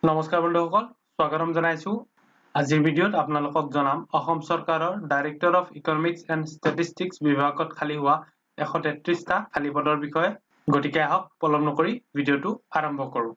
নমস্কাৰ বন্ধুসকল স্বাগতম জনাইছো আজিৰ ভিডিঅ'ত আপোনালোকক জনাম অসম চৰকাৰৰ director of economics and statistics বিভাগত খালী হোৱা 133টা খালী পদৰ বিষয়ে গতিকে আহক পলম নকৰি ভিডিঅ'টো আৰম্ভ কৰো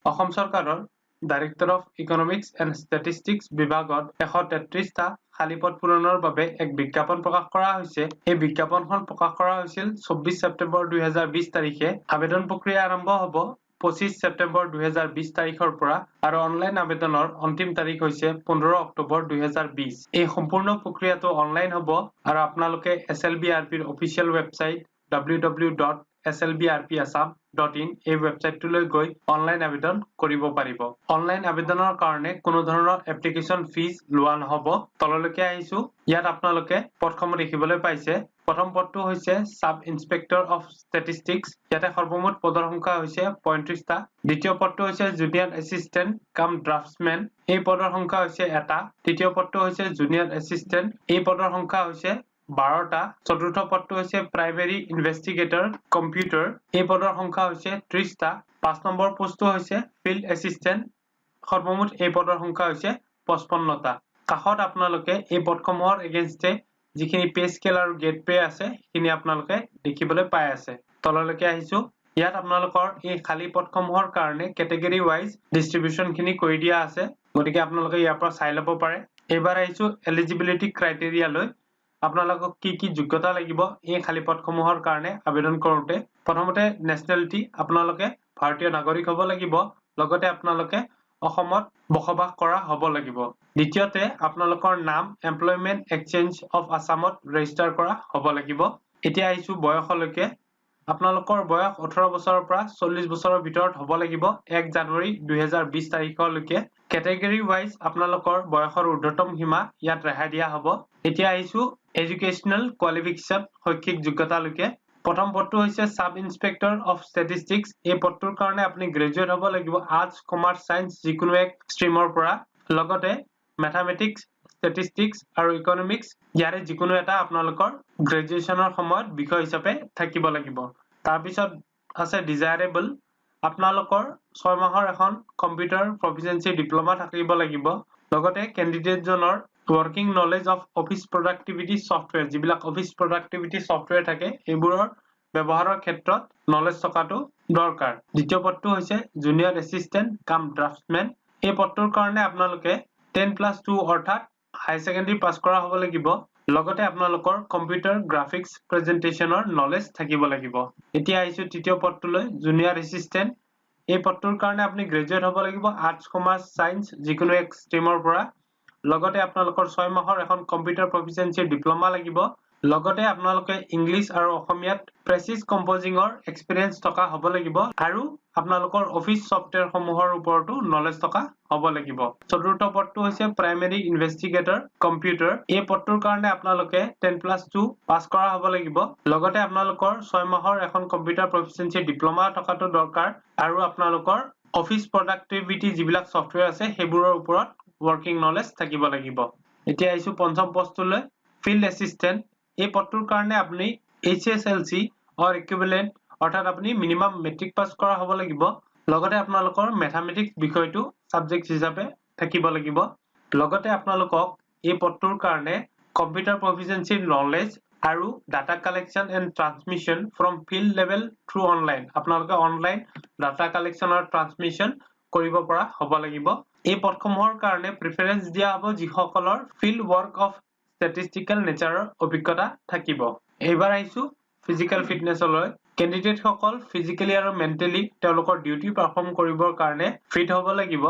অসম চৰকাৰৰ director of economics and statistics বিভাগত 133টা খালী পদ পূৰণৰ বাবে এক বিজ্ঞাপন প্ৰকাশ কৰা হৈছে এই বিজ্ঞাপনখন প্ৰকাশ কৰা হৈছিল 24 ছেপ্টেম্বৰ 2020 তাৰিখে আবেদন প্ৰক্ৰিয়া আৰম্ভ হ'ব 25 ছেপ্টেম্বৰ 2020 তাৰিখৰ পৰা আৰু অনলাইন আবেদনৰ অন্তিম তাৰিখ হৈছে 15 অক্টোবৰ 2020 এই সম্পূৰ্ণ প্ৰক্ৰিয়াটো অনলাইন হ'ব আৰু আপোনালোকে SLBRPৰ অফিচিয়েল ৱেবছাইট www.slbrpassam.in এই ৱেবছাইটটোলৈ গৈ অনলাইন আবেদন কৰিব পাৰিব অনলাইন আবেদনৰ কাৰণে কোনো ধৰণৰ এপ্লিকেশন ফিজ লোৱা নহব তললৈকে আহিছো ইয়াত আপোনালোকে পদসমূহ দেখিবলৈ পাইছে প্ৰথম পদটো হৈছে সাব ইন্সপেক্টৰ অফ ষ্টেটিষ্টিক্স ইয়াতে সৰ্বমুঠ পদৰ সংখ্যা হৈছে 35টা দ্বিতীয় পদটো হৈছে জুনিয়ৰ এসিস্ট্যান্ট কাম ড্ৰাফটসম্যান এই পদৰ সংখ্যা হৈছে এটা তৃতীয় পদটো হৈছে জুনিয়ৰ এসিস্ট্যান্ট এই পদৰ সংখ্যা হৈছে 12টা চতুৰ্থ পদটো হৈছে প্ৰাইমাৰী ইনভেষ্টিগেটৰ কম্পিউটাৰ এই পদৰ সংখ্যা হৈছে 30টা 5 নম্বৰ পোষ্টটো হৈছে ফিল্ড এসিস্ট্যান্ট সৰ্বমুঠ এই পদৰ সংখ্যা হৈছে 55টা কাখত আপোনালোকে এই পদসমূহৰ এগেইনষ্টে যিখিনি পে স্কেল আৰু গেট পে আছে সেইখিনি আপোনালোকে দেখিবলৈ পাই আছে তললৈকে আহিছো ইয়াত আপোনালোকৰ এই খালী পদসমূহৰ কাৰণে ক্যাটেগৰী ওয়াইজ ডিস্ট্ৰিবিউশন খিনি কৰি দিয়া আছে গতিকে আপোনালোকে ইয়াৰ পৰা চাই ল'ব পাৰে এবাৰ আহিছো এলিজিবিলিটি ক্ৰাইটেৰিয়া লৈ আপোনালোকক কি যোগ্যতা লাগিব এই খালী পদসমূহৰ কাৰণে আবেদন কৰোতে প্ৰথমতে নেশনালিটি আপোনালোকে ভাৰতীয় নাগৰিক হ'ব লাগিব লগতে আপোনালোকে অসমত বসবাস কৰা হ'ব লাগিব দ্বিতীয়তে আপোনালোকৰ নাম এমপ্লয়মেন্ট এক্সচেঞ্জ অফ আসামত ৰেজিষ্টাৰ কৰা হ'ব লাগিব এতিয়া আহিছো বয়সলৈকে আপোনালোকৰ বয়স 18 বছৰৰ পৰা 40 বছৰৰ ভিতৰত হ'ব লাগিব 1 জানুৱাৰী 2020 তাৰিখলৈকে ক্যাটেগৰী ওয়াইজ আপোনালোকৰ বয়সৰ ঊৰ্ধ্বতম সীমা ইয়াত ৰেহাই দিয়া হ'ব এতিয়া আহিছো এডুকেশনাল কোৱালিফিকেশন শৈক্ষিক যোগ্যতালৈকে প্ৰথম পদটো হৈছে সাব ইন্সপেক্টৰ অফ ষ্টেটিষ্টিক্স এই পদটোৰ কাৰণে আপুনি গ্ৰেজুৱেট হ'ব লাগিব আৰ্টছ কমাৰ্চ সায়েন্স যিকোনো এক ষ্ট্ৰীমৰ পৰা লগতে ম্যাথমেটিক্স ষ্টেটিষ্টিক্স আৰু ইকনমিক্স ইয়াৰে যিকোনো এটা আপোনালোকৰ গ্ৰেজুৱেচনৰ সময়ত বিষয় হিচাপে থাকিব লাগিব তাৰ পিছত আছে ডিজায়াৰেবল আপোনালোকৰ 6 মাহৰ এখন কম্পিউটাৰ প্ৰফিচিয়েন্সি ডিপ্লোমা থাকিব লাগিব লগতে ক্যান্ডিডেট জনৰ working knowledge of office productivity software যিবিলাক অফিস প্ৰডাক্টিভিটি সফটওয়্যাৰ থাকে এইবোৰৰ ব্যৱহাৰৰ ক্ষেত্ৰত নলেজ থকাটো দৰকাৰ দ্বিতীয় পদটো হৈছে জুনিয়ৰ এসিস্ট্যান্ট কাম ড্ৰাফটসম্যান এই পদটোৰ কাৰণে আপোনালোকে 10+2 অৰ্থাৎ হাই সেকেন্ডাৰী পাস কৰা হ'ব লাগিব লগতে আপোনালোকৰ কম্পিউটাৰ গ্ৰাফিক্স প্ৰেজেন্টেশনৰ নলেজ থাকিব লাগিব এতিয়া আহিছো তৃতীয় পদটোলৈ জুনিয়ৰ এসিস্ট্যান্ট এই পদটোৰ কাৰণে আপুনি গ্ৰেজুৱেট হ'ব লাগিব আৰ্টছ কমাৰ্চ সায়েন্স যিকোনো এক ষ্ট্ৰীমৰ পৰা লগতে আপোনালোকৰ 6 মাহৰ এখন কম্পিউটাৰ প্ৰফিচিয়েন্সি ডিপ্লোমা লাগিব লগতে আপোনালোকে ইংলিশ আৰু অসমীয়াত প্ৰেচিজ কম্পোজিংৰ এক্সপেৰিয়েন্স থকা হ'ব লাগিব আৰু আপোনালোকৰ অফিস সফটওয়্যাৰ সমূহৰ ওপৰতো নলেজ থকা হ'ব লাগিব চতুৰ্থ পদটো হৈছে প্ৰাইমাৰী ইনভেষ্টিগেটৰ কম্পিউটাৰ এই পদটোৰ কাৰণে আপোনালোকে 10+2 পাস কৰা হ'ব লাগিব লগতে আপোনালোকৰ 6 মাহৰ এখন কম্পিউটাৰ প্ৰফিচিয়েন্সি ডিপ্লোমা থকাটো দৰকাৰ আৰু আপোনালোকৰ অফিস প্ৰডাক্টিভিটি যিবিলাক সফটওয়্যাৰ আছে সেইবোৰৰ ওপৰত ওয়ার্কিং নলেজ থাকিব লাগিব এতিয়া আহিছো পঞ্চম পোষ্টলৈ ফিল্ড এসিস্ট্যান্ট এই পদটোৰ কাৰণে আপুনি HSLC অৰ ইকুইভ্যালেন্ট অৰ্থাৎ আপুনি মিনিমাম মেট্ৰিক পাস কৰা হ'ব লাগিব লগতে আপোনালোকৰ ম্যাথমেটিক্স বিষয়টো সাবজেক্ট হিচাপে থাকিব লাগিব লগতে আপোনালোকক এই পদটোৰ কাৰণে কম্পিউটাৰ প্ৰফিচিয়েন্সি নলেজ আৰু data collection and transmission from field level through online আপোনালোকে অনলাইন ডাটা কালেকশন আৰু ট্ৰান্সমিশন কৰিব পৰা হ'ব লাগিব এই পদসমূহৰ কাৰণে প্ৰিফাৰেন্স দিয়া হ'ব যিসকলৰ ফিল্ড ওয়াৰ্ক অফ ষ্টেটিষ্টিক্যাল নেচাৰৰ অভিজ্ঞতা থাকিব এইবাৰ আহিছো ফিজিক্যাল ফিটনেছলৈ ক্যান্ডিডেট সকল ফিজিক্যালি আৰু মেন্টালি তেওঁলোকৰ ডিউটি পাৰফৰ্ম কৰিবৰ কাৰণে ফিট হ'ব লাগিব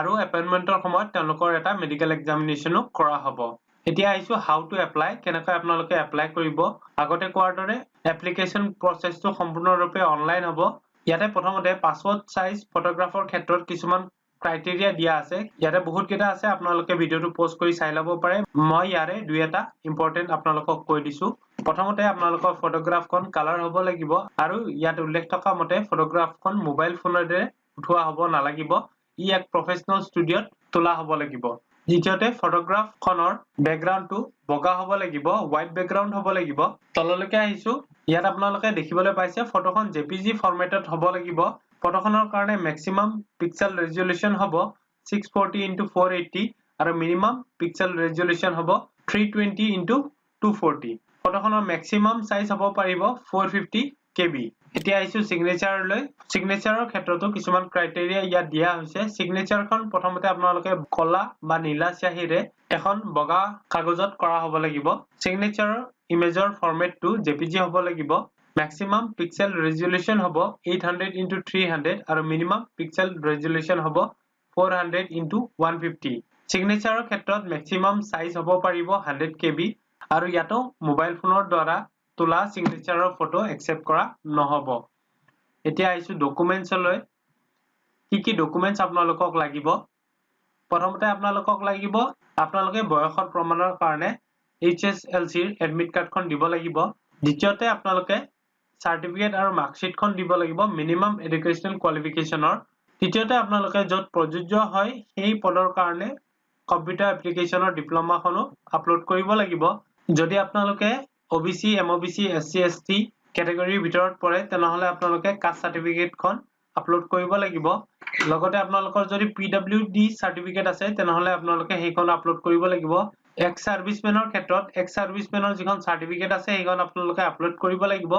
আৰু এপইন্টমেন্টৰ সময়ত তেওঁলোকৰ এটা মেডিকেল এক্সামিনেশনো কৰা হ'ব এতিয়া আহিছো হাউ টু এপ্লাই কেনেকৈ আপোনালোকে এপ্লাই কৰিব আগতে কোৱাৰ দৰে এপ্লিকেশন প্ৰসেসটো সম্পূৰ্ণৰূপে অনলাইন হ'ব ইয়াতে প্ৰথমতে পাসপোৰ্ট সাইজ ফটোগ্ৰাফৰ ক্ষেত্ৰত কিছুমান ক্ৰাইটেৰিয়া দিয়া আছে ইয়াতে বহুত কেইটা আছে আপোনালোকে ভিডিওটো পোষ্ট কৰি চাই ল'ব পাৰে মই ইয়াৰে দুই এটা ইম্পৰ্টেন্ট আপোনালোকক কৈ দিছো প্ৰথমতে আপোনালোকৰ ফটোগ্ৰাফখন কালাৰ হ'ব লাগিব আৰু ইয়াত উল্লেখ থকা মতে ফটোগ্ৰাফখন মোবাইল ফোনেৰে উঠোৱা হ'ব নালাগিব ই এক প্ৰফেশনাল ষ্টুডিঅত তোলা হ'ব লাগিব দ্বিতীয়তে ফটোগ্ৰাফখনৰ বেকগ্ৰাউণ্ডটো বগা হ'ব লাগিব, হোৱাইট বেকগ্ৰাউণ্ড হ'ব লাগিব। তললৈকে আহিছো, ইয়াত আপোনালোকে দেখিবলৈ পাইছে ফটোখন জেপিজি ফৰমেটত হ'ব লাগিব। ফটোখনৰ কাৰণে মেক্সিমাম পিক্সেল ৰেজলিউশ্যন হ'ব 640x480 আৰু মিনিমাম পিক্সেল ৰেজলিউশ্যন হ'ব 320x240। ফটোখনৰ মেক্সিমাম সাইজ হ'ব পাৰিব 450 KB। এতিয়া আহিছো সিগনেচাৰলৈ। সিগনেচাৰৰ ক্ষেত্ৰতো কিছুমান ক্ৰাইটেৰিয়া ইয়াত দিয়া হৈছে। সিগনেচাৰখন প্ৰথমতে আপোনালোকে কলা বা নীলা চিয়াহীৰে এখন বগা কাগজত কৰা হ'ব লাগিব। সিগনেচাৰৰ ইমেজৰ ফৰমেটটো জেপিজি হ'ব লাগিব। মেক্সিমাম পিক্সেল ৰেজলিউশ্যন হ'ব 800x300 আৰু মিনিমাম পিক্সেল ৰেজলিউশ্যন হ'ব 400x150। সিগনেচাৰৰ ক্ষেত্ৰত মেক্সিমাম সাইজ হ'ব পাৰিব 100 KB আৰু ইয়াতো মোবাইল ফোনৰ দ্বাৰা তোলা সিগনেচাৰৰ ফটো একচেপ্ট কৰা নহ'ব। এতিয়া আহিছো ডকুমেন্টছলৈ। কি ডকুমেন্টছ আপোনালোকক লাগিব? প্ৰথমতে আপোনালোকক লাগিব আপোনালোকে বয়সৰ প্ৰমাণৰ কাৰণে HSLCৰ এডমিট কাৰ্ডখন দিব লাগিব। দ্বিতীয়তে আপোনালোকে সাৰ্টিফিকেট আৰু মাৰ্কশ্বিটখন দিব লাগিব মিনিমাম এডুকেশ্যনেল কোৱালিফিকেশ্যনৰ। তৃতীয়তে আপোনালোকে য'ত প্ৰযোজ্য হয় সেই পদৰ কাৰণে কম্পিউটাৰ এপ্লিকেশ্যনৰ ডিপ্ল'মাখনো আপলোড কৰিব লাগিব। যদি আপোনালোকে OBC, MOBC, SC, ST কেটেগৰীৰ ভিতৰত পৰে তেনেহলে আপোনালোকে কাষ্ট সাৰ্টিফিকেটখন আপলোড কৰিব লাগিব। লগতে আপোনালোকৰ যদি PWD সাৰ্টিফিকেট আছে তেনেহলে আপোনালোকে সেইখন আপলোড কৰিব লাগিব। এক্স সাৰ্ভিসমেনৰ ক্ষেত্ৰত এক্স সাৰ্ভিসমেনৰ যিখন সাৰ্টিফিকেট আছে সেইখন আপোনালোকে আপলোড কৰিব লাগিব।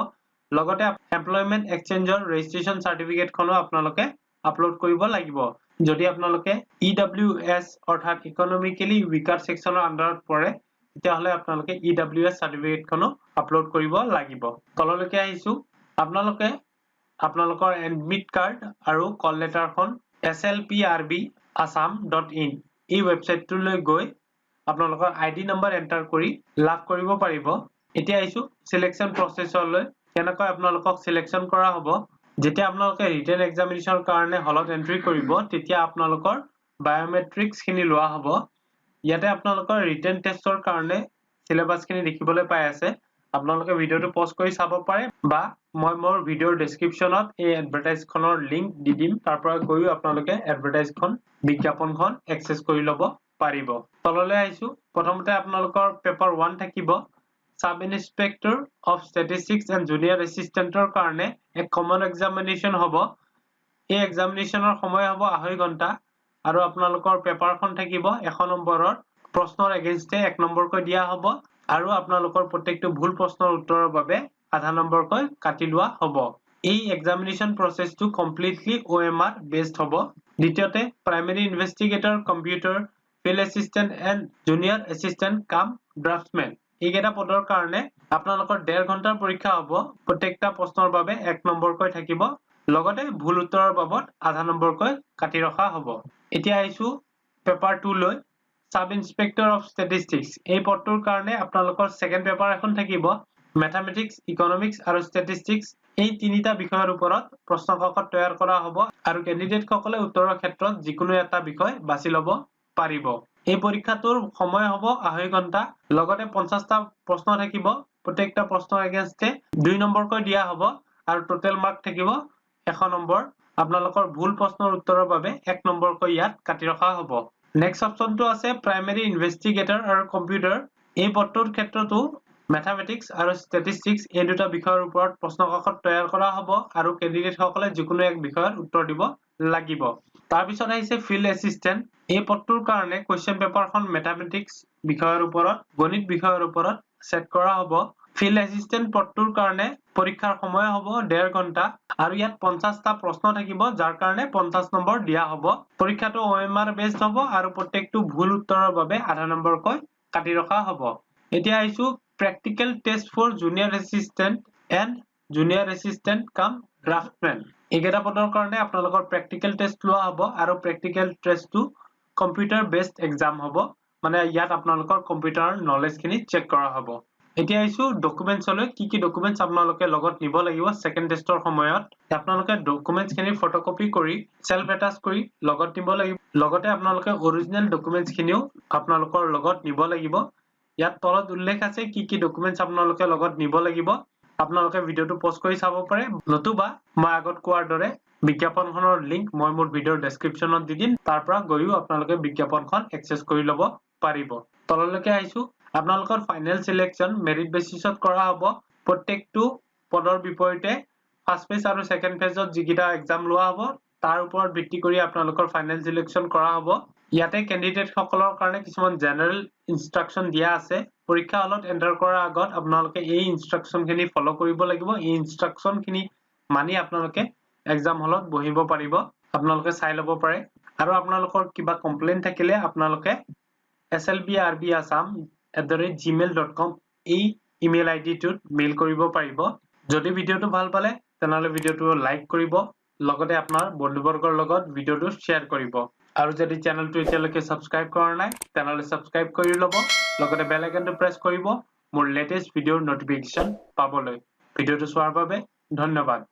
লগতে এমপ্লয়মেন্ট এক্সচেঞ্জৰ ৰেজিষ্ট্ৰেচন সাৰ্টিফিকেটখনো আপোনালোকে আপলোড কৰিব লাগিব। যদি আপোনালোকে EWS অৰ্থাৎ ইকনমিক্যালি উইকাৰ সেকশনৰ আন্ডাৰত পৰে তেতিয়াহলে আপোনালোকে EWS সাৰ্টিফিকেটখনো আপলোড কৰিব লাগিব। তললৈকে আহিছো, আপোনালোকে আপোনালোকৰ এডমিট কাৰ্ড আৰু কল লেটাৰখন slprbassam.in এই ৱেবছাইটটোলৈ গৈ আপোনালোকৰ আইডি নম্বৰ এন্টাৰ কৰি লাভ কৰিব পাৰিব। এতিয়া আহিছো সিলেকশন প্ৰসেছলৈ। কেনেকৈ আপোনালোকক সিলেকশন কৰা হ'ব? যেতিয়া আপোনালোকে ৰিটেন এক্সামিনেশ্যনৰ কাৰণে হলত এন্ট্ৰি কৰিব তেতিয়া আপোনালোকৰ বায়োমেট্ৰিক্স খিনি লোৱা হ'ব। ইয়াতে আপোনালোকৰ ৰিটেন টেষ্টৰ কাৰণে সিলেবাস খিনি দেখিবলৈ পাই আছে। আপোনালোকে ভিডিওটো পজ কৰি চাব পাৰে বা মই মোৰ ভিডিওৰ ডেসক্ৰিপচনত এই এডভাৰটাইজখনৰ লিংক দি দিম, তাৰ পৰা গৈও আপোনালোকে এডভাৰটাইজখন বিজ্ঞাপনখন এক্সেছ কৰি ল'ব পাৰিব। তললৈ আহিছো, প্ৰথমতে আপোনালোকৰ পেপাৰ 1 থাকিব sub inspector of statistics and junior এছিষ্টেণ্টৰ কাৰণে এক কমন এক্সামিনেশ্যন হ'ব। এই এক্সামিনেশ্যনৰ সময় হ'ব 2.5 ঘণ্টা আৰু আপোনালোকৰ পেপাৰখন থাকিব 100 নম্বৰৰ। প্ৰশ্নৰ এগেইনষ্টে 1 নম্বৰকৈ দিয়া হ'ব আৰু আপোনালোকৰ প্ৰত্যেকটো ভুল প্ৰশ্নৰ উত্তৰৰ বাবে আধা নম্বৰকৈ কাটি লোৱা হ'ব। এই এক্সামিনেশ্যন প্ৰসেছটো কমপ্লিটলি OMR বেসড হ'ব। দ্বিতীয়তে primary investigator computer field assistant and junior assistant cum draftsman এইকেইটা পদৰ কাৰণে আপোনালোকৰ 1.5 ঘণ্টাৰ পৰীক্ষা হ'ব। প্ৰত্যেকটা প্ৰশ্নৰ বাবে 1 নম্বৰকৈ থাকিব, লগতে ভুল উত্তৰৰ বাবদ আধা নম্বৰকৈ কাটি ৰখা হ'ব। এতিয়া আহিছো পেপাৰ 2 লৈ সাব ইন্সপেক্টৰ অফ ষ্টেটিষ্টিক্স। এই পদটোৰ কাৰণে আপোনালোকৰ সেকেন্ড পেপাৰ এখন থাকিব মেথামেটিক্স, ইকনমিক্স আৰু ষ্টেটিষ্টিক্স। এই তিনিটা বিষয়ৰ ওপৰত প্ৰশ্নকাকত তৈয়াৰ কৰা হ'ব আৰু কেণ্ডিডেট সকলে উত্তৰৰ ক্ষেত্ৰত যিকোনো এটা বিষয় বাছি ল'ব পাৰিব। এই পৰীক্ষাটোৰ সময় হ'ব 2.5 ঘণ্টা, লগতে 50টা প্ৰশ্ন থাকিব। প্ৰত্যেকটা প্ৰশ্নৰ এগেইনষ্টে 2 নম্বৰকৈ দিয়া হ'ব আৰু টোটেল মাৰ্ক থাকিব 100 নম্বৰ। আপোনালোকৰ ভুল প্ৰশ্নৰ উত্তৰৰ বাবে 1 নম্বৰকৈ ইয়াত কাটি ৰখা হ'ব। নেক্সট অপচনটো আছে প্ৰাইমেৰী ইনভেষ্টিগেটৰ আৰু কম্পিউটাৰ। এই পদটোৰ ক্ষেত্ৰতো মেথামেটিক্স আৰু ষ্টেটিষ্টিক্স এই দুটা বিষয়ৰ ওপৰত প্ৰশ্নকাকত তৈয়াৰ কৰা হ'ব আৰু কেণ্ডিডেট সকলে যিকোনো এক বিষয়ত উত্তৰ দিব লাগিব। তাৰ পিছত আহিছে ফিল্ড এছিষ্টেণ্ট। এই পদটোৰ কাৰণে কোৱেশ্চন পেপাৰখন মেথামেটিক্স বিষয়ৰ ওপৰত, গণিত বিষয়ৰ ওপৰত সেট কৰা হ'ব। ফিল্ড এছিষ্টেণ্ট পদটোৰ কাৰণে পৰীক্ষাৰ সময় হ'ব 1.5 ঘণ্টা আৰু ইয়াত 50টা প্ৰশ্ন থাকিব, যাৰ কাৰণে 50 নম্বৰ দিয়া হ'ব। পৰীক্ষাটো OMR বেসড হ'ব আৰু প্ৰত্যেকটো ভুল উত্তৰৰ বাবে আধা নম্বৰকৈ কাটি ৰখা হ'ব। এতিয়া আহিছো practical test for junior assistant and junior assistant cum draftsman. এইকেইটা পদৰ কাৰণে আপোনালোকৰ প্ৰেক্টিকেল টেষ্ট লোৱা হ'ব আৰু প্ৰেক্টিকেল টেষ্টটো কম্পিউটাৰ বেসড এক্সাম হ'ব, মানে ইয়াত আপোনালোকৰ কম্পিউটাৰৰ নলেজ খিনি চেক কৰা হ'ব। এতিয়া আহিছো ডকুমেন্টছলৈ। কি ডকুমেন্টছ আপোনালোকে লগত নিব লাগিব সেকেন্ড টেষ্টৰ সময়ত? আপোনালোকে ডকুমেন্টছ খিনি ফটোকপি কৰি সেলফ এটাচ কৰি লগত নিব লাগিব। লগতে আপোনালোকে অৰিজিনেল ডকুমেন্টছ খিনিও আপোনালোকৰ লগত নিব লাগিব। ইয়াত তলত উল্লেখ আছে কি ডকুমেন্টছ আপোনালোকে লগত নিব লাগিব। আপোনালোকে ভিডিওটো পজ কৰি চাব পাৰে, নতুবা মই আগত কোৱাৰ দৰে বিজ্ঞাপনখনৰ লিংক মই মোৰ ভিডিঅ'ৰ ডেসক্ৰিপচনত দি দিম তাৰ পৰা গৈও আপোনালোকে বিজ্ঞাপনখন এক্সেছ কৰি ল'ব পাৰিব তললৈকে আহিছো আপোনালোকৰ ফাইনেল সিলেকশন মেৰিট বেসিছত কৰা হ'ব প্ৰত্যেকটো পদৰ বিপৰীতে ফাৰ্স্ট ফেজ আৰু সেকেন্ড ফেজত যিকিটা এক্সাম লোৱা হ'ব তাৰ ওপৰত ভিত্তি কৰি আপোনালোকৰ ফাইনেল সিলেকশন কৰা হ'ব ইয়াতে ক্যান্ডিডেট সকলৰ কাৰণে কিছুমান জেনাৰেল ইনস্ট্ৰাকচন দিয়া আছে পৰীক্ষা হলত এন্টাৰ কৰাৰ আগত আপোনালোকে এই ইনস্ট্ৰাকচনখিনি ফলো কৰিব লাগিব এই ইনস্ট্ৰাকচনখিনি মানি আপোনালোকে এক্সাম হলত বহিব পাৰিব আপোনালোকে চাই ল'ব পাৰে আৰু আপোনালোকৰ কিবা কমপ্লেইন থাকিলে আপোনালোকে slbrbassam@gmail.com এই ইমেইল আইডিটোত মেইল কৰিব পাৰিব যদি ভিডিওটো ভাল পালে তেনহলে ভিডিওটো লাইক কৰিব লগতে আপোনাৰ বন্ধুবৰ্গৰ লগত ভিডিওটো শেয়াৰ কৰিব আৰু যদি চেনেলটো এতিয়ালৈকে সাবস্ক্ৰাইব কৰা নাই তেনহলে সাবস্ক্ৰাইব কৰি ল'ব লগতে বেল আইকনটো প্ৰেছ কৰিব মোৰ লেটেষ্ট ভিডিওৰ নটিফিকেশন পাবলৈ ভিডিওটো চোৱাৰ বাবে ধন্যবাদ